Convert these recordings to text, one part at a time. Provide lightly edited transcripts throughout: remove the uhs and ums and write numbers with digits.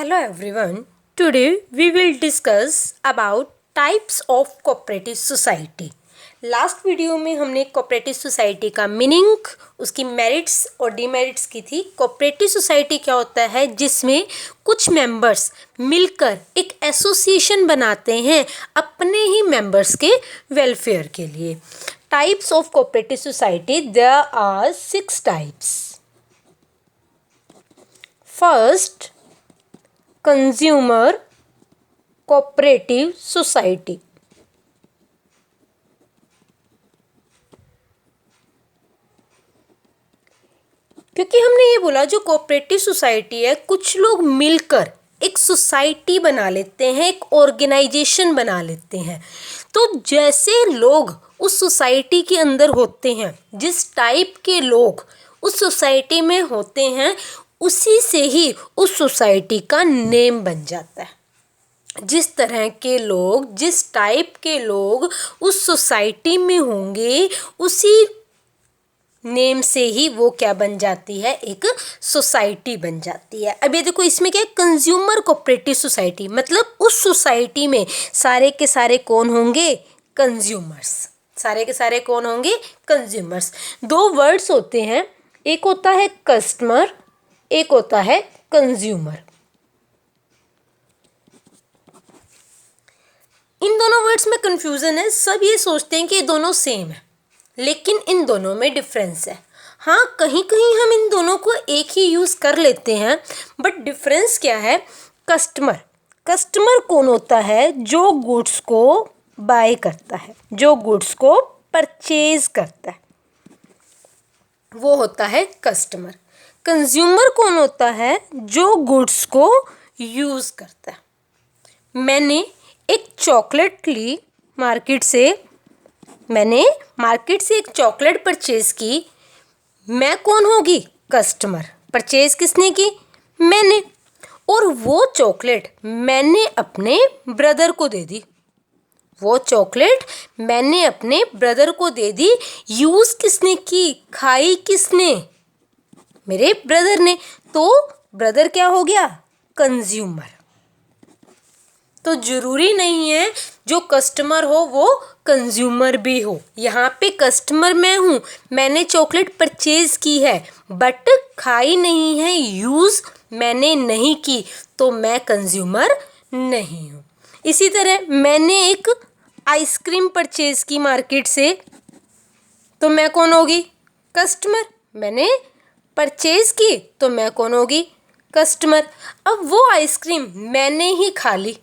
Hello everyone. Today we will discuss about types of cooperative society. Last video में हमने cooperative society का meaning, उसकी merits और demerits की थी। कोऑपरेटिव सोसाइटी क्या होता है? जिसमें कुछ मेंबर्स मिलकर एक एसोसिएशन बनाते हैं अपने ही मेंबर्स के वेलफेयर के लिए। Types of cooperative society, there are 6 types. First, consumer cooperative society. क्योंकि हमने ये बोला जो कोऑपरेटिव सोसाइटी है, कुछ लोग मिलकर एक सोसाइटी बना लेते हैं, एक ऑर्गेनाइजेशन बना लेते हैं। तो जैसे लोग उस सोसाइटी के अंदर होते हैं, जिस टाइप के लोग उस सोसाइटी में होते हैं, उसी से ही उस सोसाइटी का नेम बन जाता है। जिस तरह के लोग, जिस टाइप के लोग उस सोसाइटी में होंगे, उसी नेम से ही वो क्या बन जाती है? एक सोसाइटी बन जाती है। अब ये देखो, इसमें क्या है? कंज्यूमर कोऑपरेटिव सोसाइटी, मतलब उस सोसाइटी में सारे के सारे कौन होंगे? कंज्यूमर्स। सारे के सारे कौन होंगे? कंज्यूमर्स। 2 वर्ड्स होते हैं, एक होता है कस्टमर, एक होता है कंज्यूमर। इन दोनों वर्ड्स में कंफ्यूजन है। सब ये सोचते हैं कि ये दोनों सेम है, लेकिन इन दोनों में डिफरेंस है। हाँ, कहीं कहीं हम इन दोनों को एक ही यूज़ कर लेते हैं, बट डिफरेंस क्या है? कस्टमर। कस्टमर कौन होता है? जो गुड्स को बाय करता है, जो गुड्स को परचेज करता है, वो होता है कस्टमर। कंज्यूमर कौन होता है? जो गुड्स को यूज़ करता है। मैंने एक चॉकलेट ली मार्केट से, मैंने मार्केट से एक चॉकलेट परचेज की। मैं कौन होगी? कस्टमर। परचेज किसने की? मैंने। और वो चॉकलेट मैंने अपने ब्रदर को दे दी। वो चॉकलेट मैंने अपने ब्रदर को दे दी। यूज़ किसने की? खाई किसने? मेरे ब्रदर ने। तो ब्रदर क्या हो गया? कंज्यूमर। तो जरूरी नहीं है जो कस्टमर हो वो कंज्यूमर भी हो। यहाँ पे कस्टमर मैं हूँ, मैंने चॉकलेट परचेज की है, बट खाई नहीं है, यूज़ मैंने नहीं की, तो मैं कंज्यूमर नहीं हूँ। इसी तरह मैंने एक आइसक्रीम परचेज की मार्केट से, तो मैं कौन होगी? कस्टमर। मैंने परचेज की तो मैं कौन होगी? कस्टमर। अब वो आइसक्रीम मैंने ही खा ली,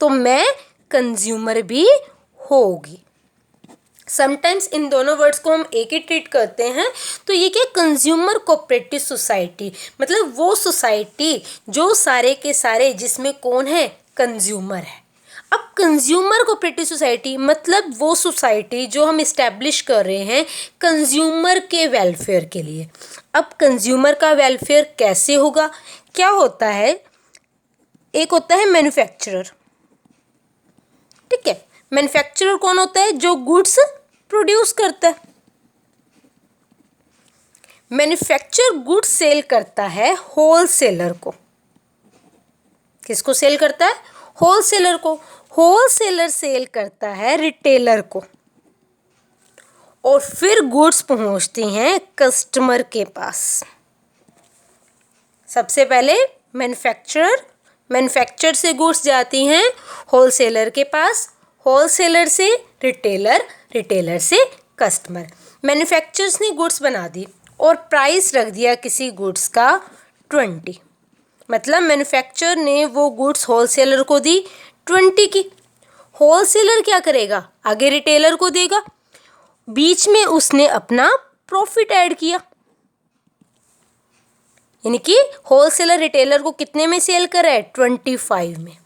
तो मैं कंज्यूमर भी होगी। समटाइम्स इन दोनों वर्ड्स को हम एक ही ट्रीट करते हैं। तो ये क्या? कंज्यूमर कोऑपरेटिव सोसाइटी, मतलब वो सोसाइटी जो सारे के सारे जिसमें कौन है? कंज्यूमर है। अब कंज्यूमर कोऑपरेटिव सोसाइटी मतलब वो सोसाइटी जो हम इस्टेब्लिश कर रहे हैं कंज्यूमर के वेलफेयर के लिए। अब कंज्यूमर का वेलफेयर कैसे होगा? क्या होता है? एक होता है मैन्युफैक्चरर, ठीक है। मैन्युफैक्चरर कौन होता है? जो गुड्स प्रोड्यूस करता है। मैन्युफैक्चर गुड्स सेल करता है होलसेलर को। किसको सेल करता है? होलसेलर को। होलसेलर सेल करता है रिटेलर को, और फिर गुड्स पहुंचती हैं कस्टमर के पास। सबसे पहले मैन्युफैक्चर से गुड्स जाती हैं होलसेलर के पास, होलसेलर से रिटेलर, रिटेलर से कस्टमर। मैन्युफैक्चरर्स ने गुड्स बना दी और प्राइस रख दिया किसी गुड्स का 20, मतलब मैन्युफैक्चरर ने वो गुड्स होलसेलर को दी 20 की। होलसेलर क्या करेगा? आगे रिटेलर को देगा, बीच में उसने अपना प्रॉफिट ऐड किया। यानी कि होलसेलर रिटेलर को कितने में सेल कर रहा है? 25 में।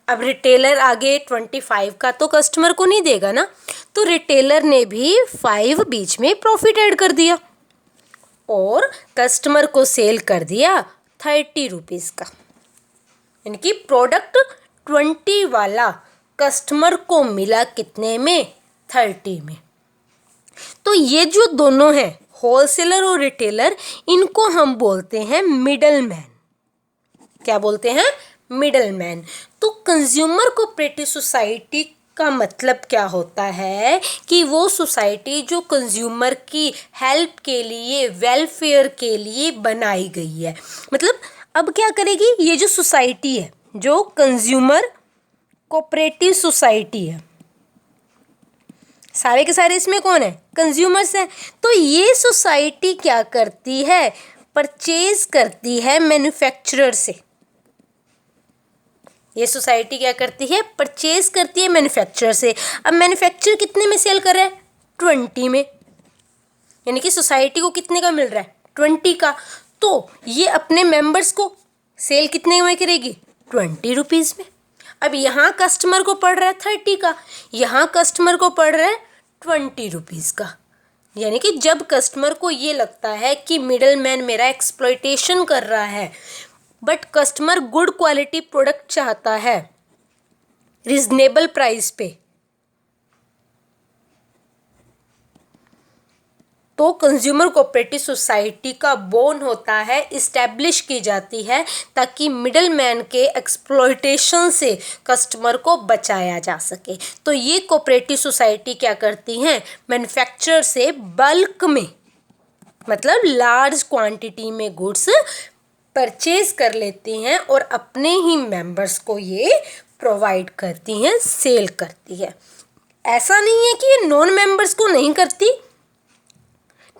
अब रिटेलर आगे 25 का तो कस्टमर को नहीं देगा ना, तो रिटेलर ने भी 5 बीच में प्रॉफिट ऐड कर दिया और कस्टमर को सेल कर दिया 30 रुपीज़ का। यानी कि प्रोडक्ट 20 वाला कस्टमर को मिला कितने में? 30 में। तो ये जो दोनों हैं, होलसेलर और रिटेलर, इनको हम बोलते हैं मिडल मैन। क्या बोलते हैं, मिडल मैन। तो कंज्यूमर कोऑपरेटिव सोसाइटी का मतलब क्या होता है कि वो सोसाइटी जो कंज्यूमर की हेल्प के लिए, वेलफेयर के लिए बनाई गई है। मतलब अब क्या करेगी, ये जो सोसाइटी है, जो कंज्यूमर कोऑपरेटिव सोसाइटी है, सारे के सारे इसमें कौन है, कंज्यूमर्स हैं। तो ये सोसाइटी क्या करती है, परचेज करती है मैन्युफैक्चरर से। ये सोसाइटी क्या करती है, परचेज करती है मैन्युफैक्चरर से। अब मैन्युफैक्चरर कितने में सेल कर रहा है, 20 में, यानी कि सोसाइटी को कितने का मिल रहा है, 20 का। तो ये अपने मेंबर्स को सेल कितने में करेगी, 20 रुपीज़ में। अब यहाँ कस्टमर को पड़ रहा है 30 का, यहाँ कस्टमर को पड़ रहा है 20 रुपीज़ का। यानी कि जब कस्टमर को ये लगता है कि मिडल मैन मेरा एक्सप्लॉयटेशन कर रहा है, but customer good quality product चाहता है रिजनेबल प्राइस पे, तो कंज्यूमर कोऑपरेटिव सोसाइटी का बोन होता है, इस्टेब्लिश की जाती है, ताकि मिडल मैन के एक्सप्लॉयटेशन से कस्टमर को बचाया जा सके। तो ये कोऑपरेटिव सोसाइटी क्या करती हैं, मैन्युफैक्चरर से बल्क में, मतलब लार्ज क्वांटिटी में गुड्स परचेज कर लेती हैं और अपने ही मेंबर्स को ये प्रोवाइड करती हैं, सेल करती है। ऐसा नहीं है कि ये नॉन मेंबर्स को नहीं करती,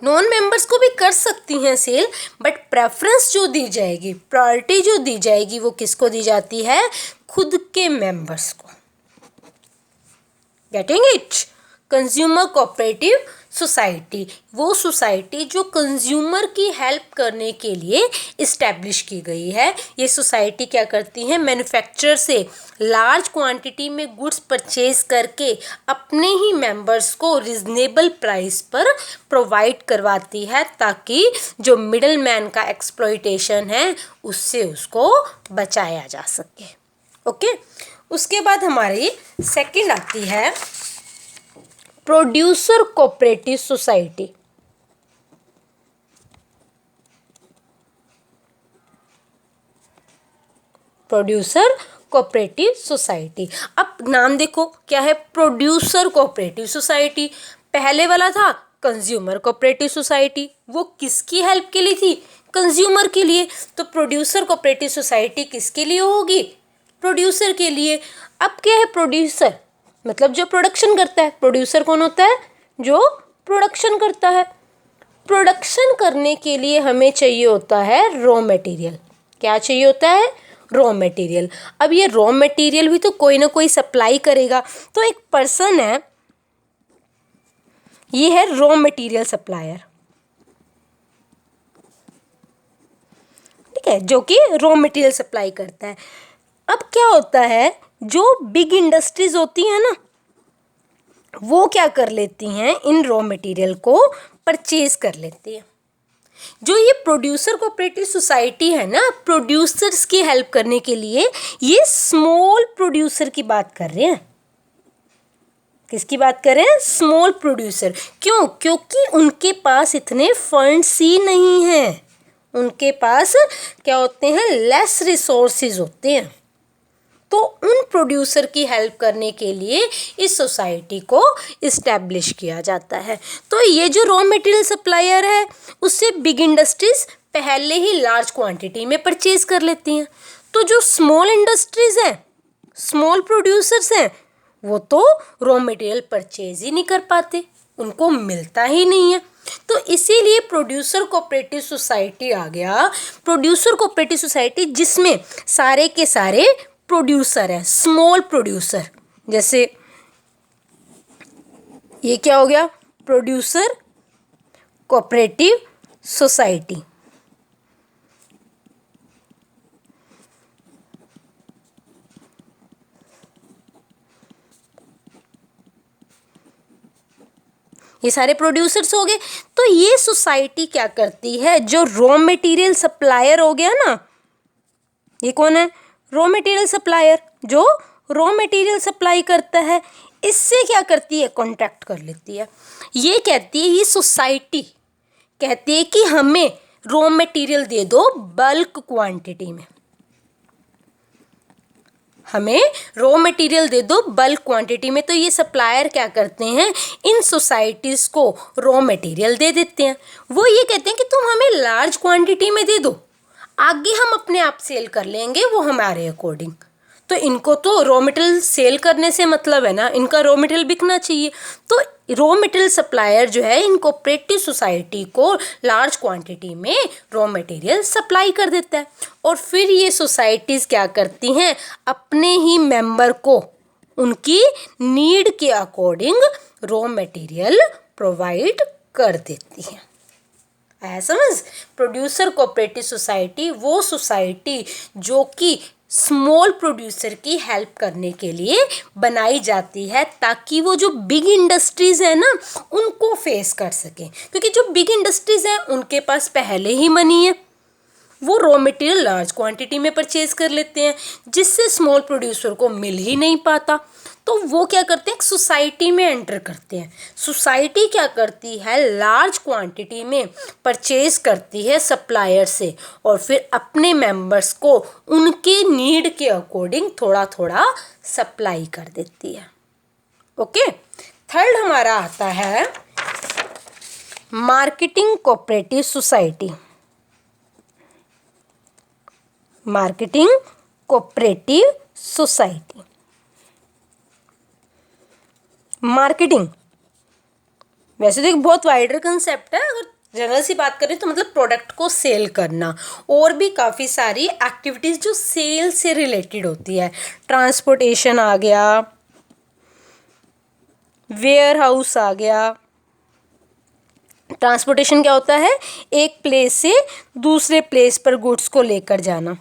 नॉन मेंबर्स को भी कर सकती हैं सेल, बट प्रेफरेंस जो दी जाएगी, प्रायोरिटी जो दी जाएगी, वो किसको दी जाती है, खुद के मेंबर्स को। Getting it? Consumer cooperative society वो सोसाइटी जो कंज्यूमर की हेल्प करने के लिए इस्टेब्लिश की गई है। ये सोसाइटी क्या करती है, मैन्युफैक्चरर से लार्ज क्वांटिटी में गुड्स परचेज करके अपने ही मेंबर्स को रिजनेबल प्राइस पर प्रोवाइड करवाती है, ताकि जो मिडल मैन का एक्सप्लॉयटेशन है उससे उसको बचाया जा सके। ओके, उसके बाद हमारी सेकंड आती है producer cooperative society. Producer cooperative society. अब नाम देखो क्या है, प्रोड्यूसर कोऑपरेटिव सोसाइटी। पहले वाला था कंज्यूमर कोऑपरेटिव सोसाइटी, वो किसकी हेल्प के लिए थी, कंज्यूमर के लिए। तो प्रोड्यूसर कोऑपरेटिव सोसाइटी किसके लिए होगी, प्रोड्यूसर के लिए। अब क्या है, प्रोड्यूसर मतलब जो प्रोडक्शन करता है। प्रोड्यूसर कौन होता है, जो प्रोडक्शन करता है। प्रोडक्शन करने के लिए हमें चाहिए होता है रॉ मटेरियल। क्या चाहिए होता है, रॉ मटेरियल। अब ये रॉ मटेरियल भी तो कोई ना कोई सप्लाई करेगा। तो एक पर्सन है, ये है रॉ मटेरियल सप्लायर, ठीक है, जो कि रॉ मटेरियल सप्लाई करता है। अब क्या होता है, जो बिग इंडस्ट्रीज होती हैं ना, वो क्या कर लेती हैं, इन रॉ मटेरियल को परचेज कर लेती हैं। जो ये प्रोड्यूसर कोऑपरेटिव सोसाइटी है ना, प्रोड्यूसर्स की हेल्प करने के लिए, ये स्मॉल प्रोड्यूसर की बात कर रहे हैं। किसकी बात कर रहे हैं, स्मॉल प्रोड्यूसर। क्यों, क्योंकि उनके पास इतने फंड्स ही नहीं हैं, उनके पास क्या होते हैं, लेस रिसोर्सेज होते हैं। तो उन प्रोड्यूसर की हेल्प करने के लिए इस सोसाइटी को इस्टेब्लिश किया जाता है। तो ये जो रॉ मटेरियल सप्लायर है, उससे बिग इंडस्ट्रीज पहले ही लार्ज क्वांटिटी में परचेज कर लेती हैं। तो जो स्मॉल इंडस्ट्रीज हैं, स्मॉल प्रोड्यूसर्स हैं, वो तो रॉ मटेरियल परचेज ही नहीं कर पाते, उनको मिलता ही नहीं है। तो इसीलिए प्रोड्यूसर कोऑपरेटिव सोसाइटी आ गया। प्रोड्यूसर कोऑपरेटिव सोसाइटी जिसमें सारे के सारे प्रोड्यूसर है, स्मॉल प्रोड्यूसर। जैसे ये क्या हो गया, प्रोड्यूसर कोऑपरेटिव सोसाइटी। ये सारे प्रोड्यूसर्स हो गए। तो ये सोसाइटी क्या करती है, जो रॉ मटेरियल सप्लायर हो गया ना, ये कौन है, रॉ मटेरियल सप्लायर, जो रॉ मटेरियल सप्लाई करता है, इससे क्या करती है, कॉन्ट्रैक्ट कर लेती है। ये कहती है, ये सोसाइटी कहती है कि हमें रॉ मटेरियल दे दो बल्क क्वांटिटी में। हमें रॉ मटेरियल दे दो बल्क क्वांटिटी में। तो ये सप्लायर क्या करते हैं, इन सोसाइटीज़ को रॉ मटेरियल दे देते हैं। वो ये कहते हैं कि तुम हमें लार्ज क्वांटिटी में दे दो, आगे हम अपने आप सेल कर लेंगे वो हमारे अकॉर्डिंग। तो इनको तो रॉ मटेरियल सेल करने से मतलब है ना, इनका रॉ मटेरियल बिकना चाहिए। तो रॉ मटेरियल सप्लायर जो है इन कोऑपरेटिव सोसाइटी को लार्ज क्वांटिटी में रॉ मटेरियल सप्लाई कर देता है, और फिर ये सोसाइटीज़ क्या करती हैं, अपने ही मेंबर को उनकी नीड के अकॉर्डिंग रॉ मटेरियल प्रोवाइड कर देती हैं। है समझ। प्रोड्यूसर कोऑपरेटिव सोसाइटी वो सोसाइटी जो कि स्मॉल प्रोड्यूसर की हेल्प करने के लिए बनाई जाती है, ताकि वो जो बिग इंडस्ट्रीज़ है ना उनको फेस कर सकें, क्योंकि जो बिग इंडस्ट्रीज़ हैं उनके पास पहले ही मनी है, वो रॉ मटेरियल लार्ज क्वांटिटी में परचेज कर लेते हैं, जिससे स्मॉल प्रोड्यूसर को मिल ही नहीं पाता। तो वो क्या करते हैं, सोसाइटी में एंटर करते हैं। सोसाइटी क्या करती है, लार्ज क्वांटिटी में परचेज करती है सप्लायर से, और फिर अपने मेंबर्स को उनके नीड के अकॉर्डिंग थोड़ा थोड़ा सप्लाई कर देती है। ओके। थर्ड हमारा आता है marketing cooperative society. Marketing cooperative society. Marketing वैसे तो एक बहुत वाइडर कंसेप्ट है, अगर जनरल सी बात करें तो मतलब प्रोडक्ट को सेल करना, और भी काफ़ी सारी एक्टिविटीज़ जो सेल से रिलेटेड होती है। ट्रांसपोर्टेशन आ गया, वेयर हाउस आ गया। ट्रांसपोर्टेशन क्या होता है, एक प्लेस से दूसरे प्लेस पर गुड्स को लेकर जाना।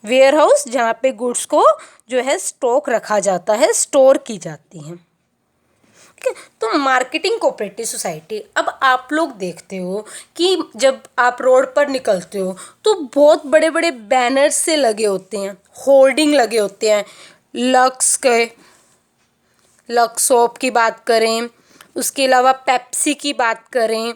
वेयर हाउस जहाँ पे गुड्स को जो है स्टॉक रखा जाता है, स्टोर की जाती हैं। ठीक है। तो मार्केटिंग कोऑपरेटिव सोसाइटी, अब आप लोग देखते हो कि जब आप रोड पर निकलते हो तो बहुत बड़े बड़े बैनर्स से लगे होते हैं, होर्डिंग लगे होते हैं। लक्स सोप की बात करें, उसके अलावा पेप्सी की बात करें।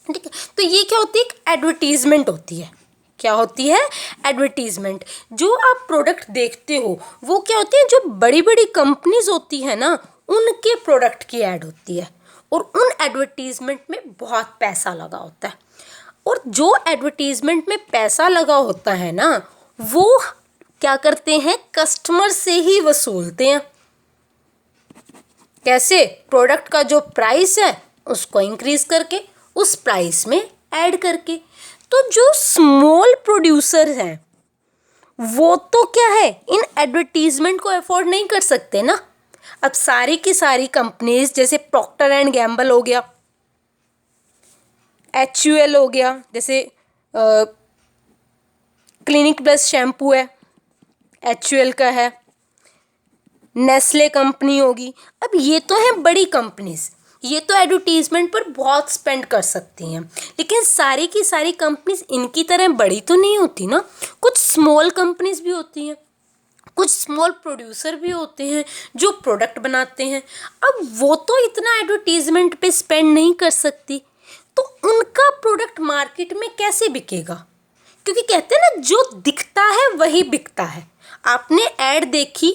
ठीक है। तो ये क्या होती है, एक एडवर्टीजमेंट होती है। क्या होती है, एडवर्टीजमेंट। जो आप प्रोडक्ट देखते हो वो क्या होती है, जो बड़ी बड़ी कंपनीज होती है ना उनके प्रोडक्ट की ऐड होती है, और उन एडवर्टीजमेंट में बहुत पैसा लगा होता है। और जो एडवर्टीजमेंट में पैसा लगा होता है ना वो क्या करते हैं, कस्टमर से ही वसूलते हैं। कैसे, प्रोडक्ट का जो प्राइस है उसको इंक्रीज करके, उस प्राइस में ऐड करके। तो जो स्मॉल प्रोड्यूसर हैं वो तो क्या है, इन एडवर्टीजमेंट को अफोर्ड नहीं कर सकते ना। अब सारी की सारी कंपनीज, जैसे प्रॉक्टर एंड गैम्बल हो गया, HUL हो गया, जैसे क्लिनिक प्लस शैम्पू है, HUL का है, नेस्ले कंपनी होगी। अब ये तो हैं बड़ी कंपनीज, ये तो एडवर्टीजमेंट पर बहुत स्पेंड कर सकती हैं, लेकिन सारी की सारी कंपनीज इनकी तरह बड़ी तो नहीं होती ना। कुछ स्मॉल कंपनीज भी होती हैं, कुछ स्मॉल प्रोड्यूसर भी होते हैं जो प्रोडक्ट बनाते हैं। अब वो तो इतना एडवर्टीजमेंट पे स्पेंड नहीं कर सकती, तो उनका प्रोडक्ट मार्केट में कैसे बिकेगा, क्योंकि कहते हैं ना जो दिखता है वही बिकता है। आपने ऐड देखी,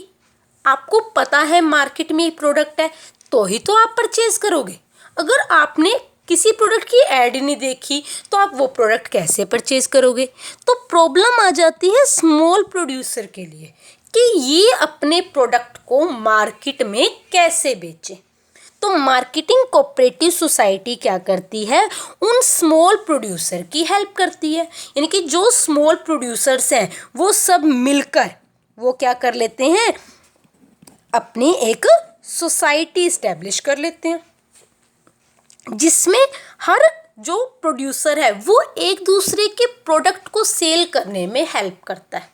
आपको पता है मार्केट में ये प्रोडक्ट है, तो ही तो आप परचेज करोगे। अगर आपने किसी प्रोडक्ट की ऐड नहीं देखी तो आप वो प्रोडक्ट कैसे परचेज करोगे। तो प्रॉब्लम आ जाती है स्मॉल प्रोड्यूसर के लिए कि ये अपने प्रोडक्ट को मार्केट में कैसे बेचें। तो मार्केटिंग कोऑपरेटिव सोसाइटी क्या करती है, उन स्मॉल प्रोड्यूसर की हेल्प करती है। यानी कि जो स्मॉल प्रोड्यूसर्स हैं वो सब मिलकर वो क्या कर लेते हैं, अपनी एक सोसाइटी इस्टेब्लिश कर लेते हैं, जिसमें हर जो प्रोड्यूसर है वो एक दूसरे के प्रोडक्ट को सेल करने में हेल्प करता है।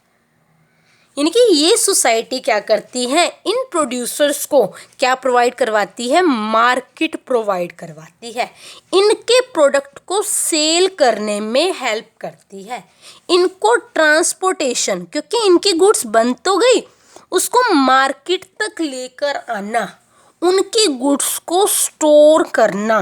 यानी कि ये सोसाइटी क्या करती है, इन प्रोड्यूसर्स को क्या प्रोवाइड करवाती है, मार्केट प्रोवाइड करवाती है, इनके प्रोडक्ट को सेल करने में हेल्प करती है, इनको ट्रांसपोर्टेशन, क्योंकि इनकी गुड्स बन तो गई, उसको मार्केट तक लेकर आना, उनकी गुड्स को स्टोर करना,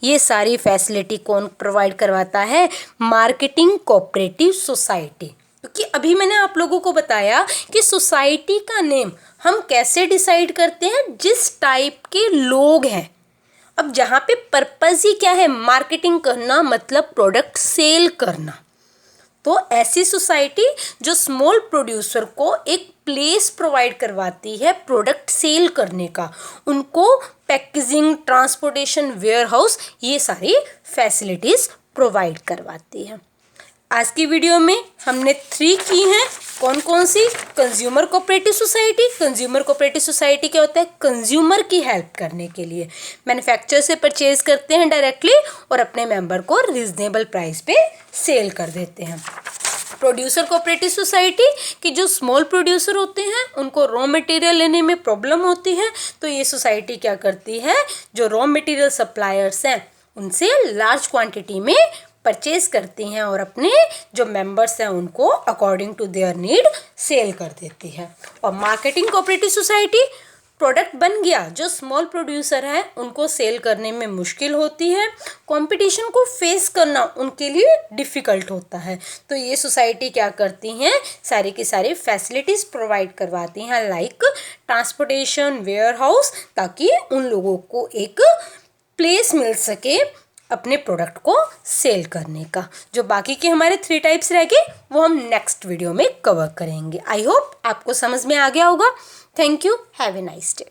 ये सारी फैसिलिटी कौन प्रोवाइड करवाता है, मार्केटिंग कोऑपरेटिव सोसाइटी। क्योंकि अभी मैंने आप लोगों को बताया कि सोसाइटी का नेम हम कैसे डिसाइड करते हैं, जिस टाइप के लोग हैं। अब जहाँ पे पर्पज़ ही क्या है, मार्केटिंग करना, मतलब प्रोडक्ट सेल करना। तो ऐसी सोसाइटी जो स्मॉल प्रोड्यूसर को एक प्लेस प्रोवाइड करवाती है प्रोडक्ट सेल करने का, उनको पैकेजिंग, ट्रांसपोर्टेशन, वेयरहाउस, ये सारी फैसिलिटीज़ प्रोवाइड करवाती है। आज की वीडियो में हमने 3 की हैं। कौन कौन सी? Consumer cooperative society. Consumer cooperative society क्या होता है? कंज्यूमर की हेल्प करने के लिए मैन्युफैक्चरर से परचेज करते हैं डायरेक्टली और अपने मेंबर को रीजनेबल प्राइस पे सेल कर देते हैं। प्रोड्यूसर कोऑपरेटिव सोसाइटी कि जो स्मॉल प्रोड्यूसर होते हैं उनको रॉ मटेरियल लेने में प्रॉब्लम होती है, तो ये सोसाइटी क्या करती है, जो रॉ मटेरियल सप्लायर्स हैं उनसे लार्ज क्वांटिटी में परचेज करती हैं और अपने जो मेंबर्स हैं उनको according to their need sell कर देती है। और मार्केटिंग कोऑपरेटिव सोसाइटी, प्रोडक्ट बन गया, जो स्मॉल प्रोड्यूसर हैं उनको सेल करने में मुश्किल होती है, कंपटीशन को फेस करना उनके लिए डिफ़िकल्ट होता है, तो ये सोसाइटी क्या करती हैं, सारी की सारी फैसिलिटीज़ प्रोवाइड करवाती हैं, लाइक ट्रांसपोर्टेशन, वेयरहाउस, ताकि उन लोगों को एक प्लेस मिल सके अपने प्रोडक्ट को सेल करने का। जो बाकी के हमारे 3 टाइप्स रह गए वो हम नेक्स्ट वीडियो में कवर करेंगे। आई होप आपको समझ में आ गया होगा। Thank you, have a nice day.